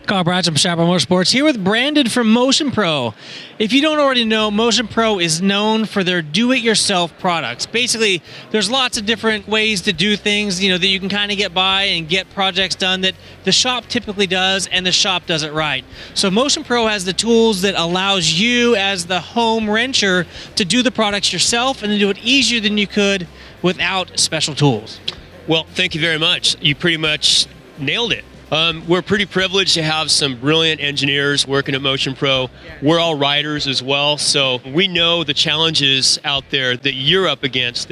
Carl Bratz from Chaparral Motorsports here with Brandon from Motion Pro. If you don't already know, Motion Pro is known for their do-it-yourself products. Basically, there's lots of different ways to do things, that you can kind of get by and get projects done that the shop typically does and the shop does it right. So Motion Pro has the tools that allows you as the home wrencher to do the products yourself and to do it easier than you could without special tools. Well, thank you very much. You pretty much nailed it. We're pretty privileged to have some brilliant engineers working at Motion Pro. We're all riders as well, so we know the challenges out there that you're up against,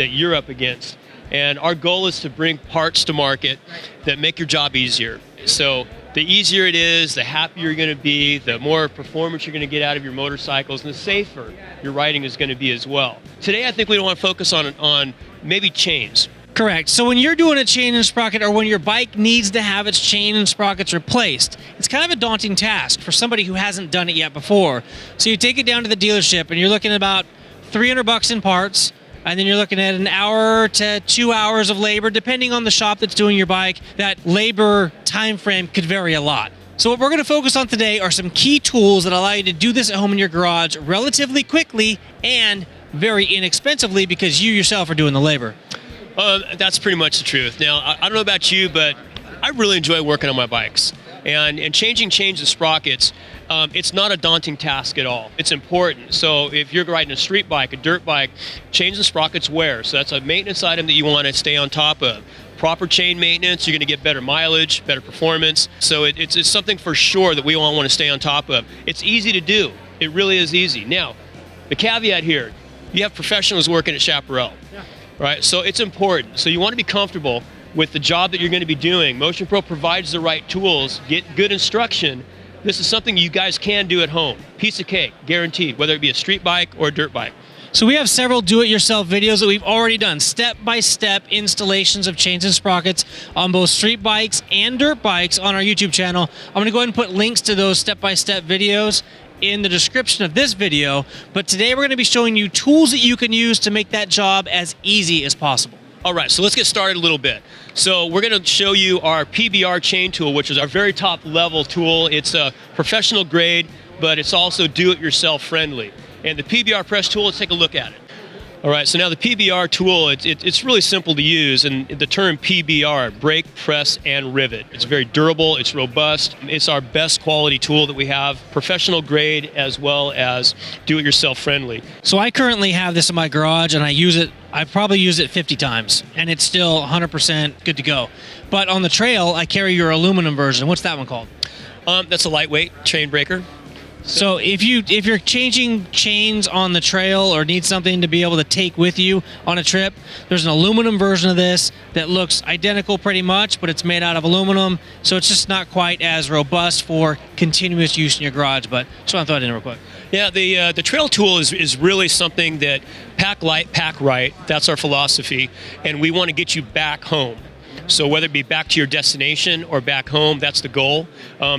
and our goal is to bring parts to market that make your job easier. So the easier it is, the happier you're going to be, the more performance you're going to get out of your motorcycles, and the safer your riding is going to be as well. Today, I think we want to focus on maybe chains. Correct. So when you're doing a chain and sprocket, or when your bike needs to have its chain and sprockets replaced, it's kind of a daunting task for somebody who hasn't done it yet before. So you take it down to the dealership and you're looking at about $300 in parts, and then you're looking at an hour to 2 hours of labor, depending on the shop that's doing your bike. That labor time frame could vary a lot. So what we're going to focus on today are some key tools that allow you to do this at home in your garage relatively quickly and very inexpensively because you yourself are doing the labor. That's pretty much the truth. Now, I don't know about you, but I really enjoy working on my bikes. And changing chains and sprockets, it's not a daunting task at all. It's important. So if you're riding a street bike, a dirt bike, chains and sprockets wear. So that's a maintenance item that you want to stay on top of. Proper chain maintenance, you're going to get better mileage, better performance. So it's something for sure that we all want to stay on top of. It's easy to do. It really is easy. Now, the caveat here, you have professionals working at Chaparral. Yeah. Right, so it's important. So you want to be comfortable with the job that you're going to be doing. Motion Pro provides the right tools, get good instruction. This is something you guys can do at home. Piece of cake, guaranteed, whether it be a street bike or a dirt bike. So we have several do-it-yourself videos that we've already done, step-by-step installations of chains and sprockets on both street bikes and dirt bikes on our YouTube channel. I'm going to go ahead and put links to those step-by-step videos in the description of this video, but today we're going to be showing you tools that you can use to make that job as easy as possible. All right, so let's get started a little bit. So we're going to show you our Pbr Chain Tool, which is our very top level tool. It's a professional grade, but it's also do-it-yourself friendly. And the Pbr Press Tool, let's take a look at it. All right, so now the Pbr tool, it's really simple to use, and the term PBR, break, press, and rivet. It's very durable, it's robust, it's our best quality tool that we have, professional grade as well as do-it-yourself friendly. So I currently have this in my garage, and I've probably used it 50 times, and it's still 100% good to go. But on the trail, I carry your aluminum version. What's that one called? That's a lightweight chain breaker. So if you're changing chains on the trail or need something to be able to take with you on a trip, there's an aluminum version of this that looks identical pretty much, but it's made out of aluminum, so it's just not quite as robust for continuous use in your garage. But just want to throw it in real quick. Yeah, the trail tool is really something that pack light, pack right. That's our philosophy, and we want to get you back home. So whether it be back to your destination or back home, that's the goal.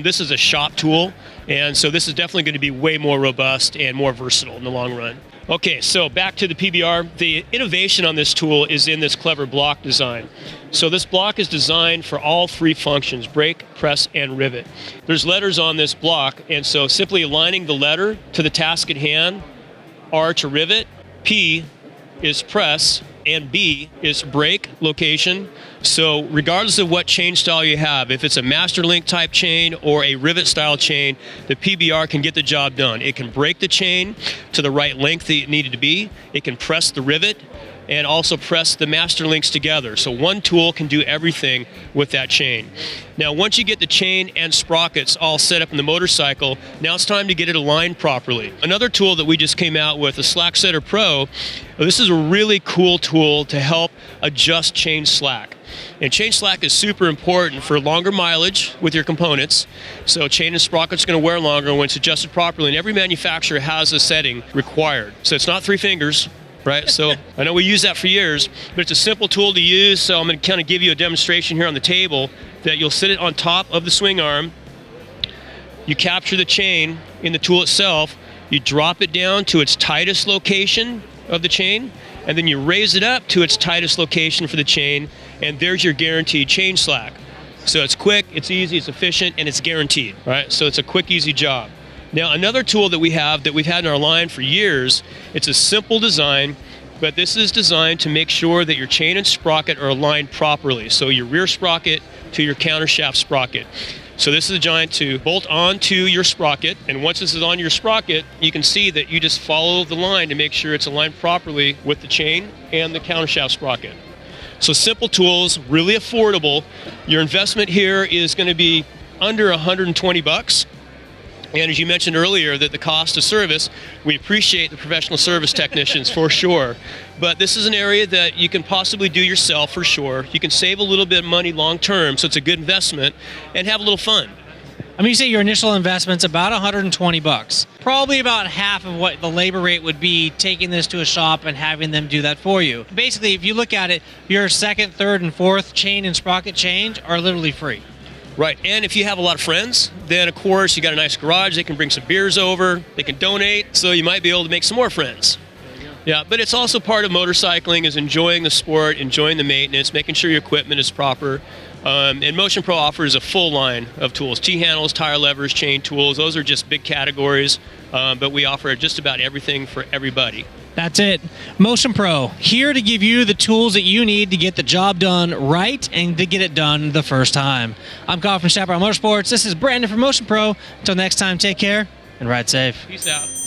This is a shop tool, and so this is definitely going to be way more robust and more versatile in the long run. Okay, so back to the PBR. The innovation on this tool is in this clever block design. So this block is designed for all three functions, break, press, and rivet. There's letters on this block, and so simply aligning the letter to the task at hand, R to rivet, P is press, and B is break location. So regardless of what chain style you have, if it's a master link type chain or a rivet style chain, the PBR can get the job done. It can break the chain to the right length that it needed to be. It can press the rivet and also press the master links together. So one tool can do everything with that chain. Now, once you get the chain and sprockets all set up in the motorcycle, now it's time to get it aligned properly. Another tool that we just came out with, the Slack Setter Pro, this is a really cool tool to help adjust chain slack. And chain slack is super important for longer mileage with your components. So chain and sprocket's going to wear longer when it's adjusted properly, and every manufacturer has a setting required. So it's not 3 fingers. Right, so I know we use that for years, but it's a simple tool to use. So I'm going to kind of give you a demonstration here on the table that you'll sit it on top of the swing arm. You capture the chain in the tool itself. You drop it down to its tightest location of the chain, and then you raise it up to its tightest location for the chain, and there's your guaranteed chain slack. So it's quick, it's easy, it's efficient, and it's guaranteed, right? So it's a quick, easy job. Now, another tool that we've had in our line for years, it's a simple design, but this is designed to make sure that your chain and sprocket are aligned properly. So your rear sprocket to your countershaft sprocket. So this is designed to bolt onto your sprocket, and once this is on your sprocket, you can see that you just follow the line to make sure it's aligned properly with the chain and the countershaft sprocket. So simple tools, really affordable. Your investment here is going to be under $120. And as you mentioned earlier, that the cost of service, we appreciate the professional service technicians for sure. But this is an area that you can possibly do yourself for sure. You can save a little bit of money long term, so it's a good investment, and have a little fun. I mean, you say your initial investment's about $120. Probably about half of what the labor rate would be taking this to a shop and having them do that for you. Basically, if you look at it, your second, third, and fourth chain and sprocket change are literally free. Right, and if you have a lot of friends, then of course you got a nice garage, they can bring some beers over, they can donate, so you might be able to make some more friends. Yeah, but it's also part of motorcycling is enjoying the sport, enjoying the maintenance, making sure your equipment is proper. And Motion Pro offers a full line of tools, T-handles, tire levers, chain tools. Those are just big categories, but we offer just about everything for everybody. That's it. Motion Pro, here to give you the tools that you need to get the job done right and to get it done the first time. I'm Kyle from Chaparral Motorsports. This is Brandon from Motion Pro. Until next time, take care and ride safe. Peace out.